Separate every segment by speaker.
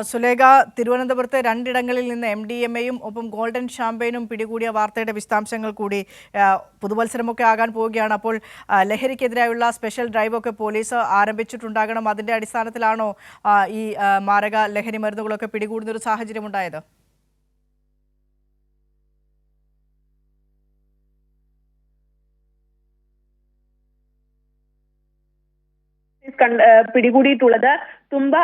Speaker 1: സുലേഖ, തിരുവനന്തപുരത്ത് രണ്ടിടങ്ങളിൽ നിന്ന് MDMA-യും ഒപ്പം ഗോൾഡൻ ഷാമ്പയിനും പിടികൂടിയ വാർത്തയുടെ വിശദാംശങ്ങൾ കൂടി പുതുവത്സരമൊക്കെ ആകാൻ പോവുകയാണ്. അപ്പോൾ ലഹരിക്കെതിരായുള്ള സ്പെഷ്യൽ ഡ്രൈവൊക്കെ പോലീസ് ആരംഭിച്ചിട്ടുണ്ടാകണം. അതിന്റെ അടിസ്ഥാനത്തിലാണോ ഈ മാരക ലഹരി മരുന്നുകളൊക്കെ പിടികൂടുന്ന ഒരു സാഹചര്യം ഉണ്ടായത്?
Speaker 2: പിടികൂടിയിട്ടുള്ളത് തുമ്പ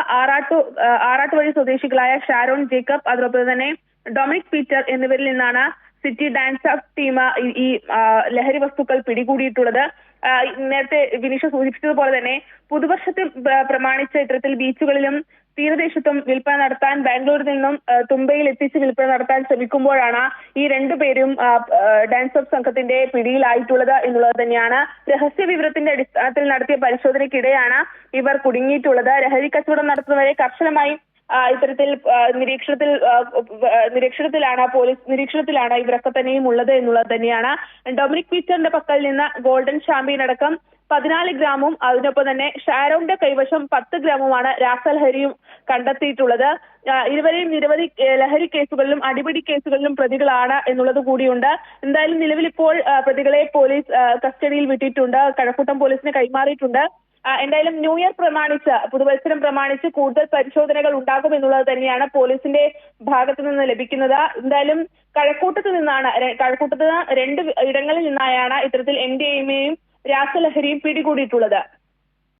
Speaker 2: ആറാട്ടുവഴി സ്വദേശികളായ ഷാരോൺ ജേക്കബ്, അതോടൊപ്പം തന്നെ ഡൊമിനിക് പീറ്റർ എന്നിവരിൽ നിന്നാണ് സിറ്റി ഡാൻസ് ഓഫ് ടീം ഈ ലഹരി വസ്തുക്കൾ പിടികൂടിയിട്ടുള്ളത്. നേരത്തെ വിനീഷ സൂചിപ്പിച്ചതുപോലെ തന്നെ പുതുവർഷത്തെ പ്രമാണിച്ച് ഇത്തരത്തിൽ ബീച്ചുകളിലും തീരദേശത്തും വിൽപ്പന നടത്താൻ ബാംഗ്ലൂരിൽ നിന്നും തുമ്പയിൽ എത്തിച്ച് വിൽപ്പന നടത്താൻ ശ്രമിക്കുമ്പോഴാണ് ഈ രണ്ടുപേരും ഡാൻസ് ഓഫ് സംഘത്തിന്റെ പിടിയിലായിട്ടുള്ളത് എന്നുള്ളത് തന്നെയാണ്. രഹസ്യ വിവരത്തിന്റെ അടിസ്ഥാനത്തിൽ നടത്തിയ പരിശോധനയ്ക്കിടെയാണ് ഇവർ കുടുങ്ങിയിട്ടുള്ളത്. ലഹരി കച്ചവടം നടത്തുന്നവരെ കർശനമായി ഇത്തരത്തിൽ നിരീക്ഷണത്തിലാണ് ഇവരൊക്കെ തന്നെയും ഉള്ളത് എന്നുള്ളത് തന്നെയാണ്. ഡൊമിനിക് പീറ്ററിന്റെ പക്കൽ നിന്ന് ഗോൾഡൻ ഷാമ്പയിൻ അടക്കം 14 ഗ്രാമും അതിനൊപ്പം തന്നെ ഷാരോന്റെ കൈവശം 10 ഗ്രാമുമാണ് രാസലഹരിയും കണ്ടെത്തിയിട്ടുള്ളത്. ഇരുവരെയും നിരവധി ലഹരി കേസുകളിലും അടിപിടി കേസുകളിലും പ്രതികളാണ് എന്നുള്ളത് കൂടിയുണ്ട്. എന്തായാലും നിലവിൽ ഇപ്പോൾ പ്രതികളെ പോലീസ് കസ്റ്റഡിയിൽ വിട്ടിട്ടുണ്ട്, കഴക്കൂട്ടം പോലീസിന് കൈമാറിയിട്ടുണ്ട്. എന്തായാലും ന്യൂ ഇയർ പ്രമാണിച്ച് പുതുവത്സരം പ്രമാണിച്ച് കൂടുതൽ പരിശോധനകൾ ഉണ്ടാകും എന്നുള്ളത് തന്നെയാണ് പോലീസിന്റെ ഭാഗത്തു നിന്ന് ലഭിക്കുന്നത്. എന്തായാലും കഴക്കൂട്ടത്ത് നിന്ന് 2 ഇടങ്ങളിൽ നിന്നായാണ് ഇത്തരത്തിൽ MDMA-യും രാസലഹരിയും പിടികൂടിയിട്ടുള്ളത്.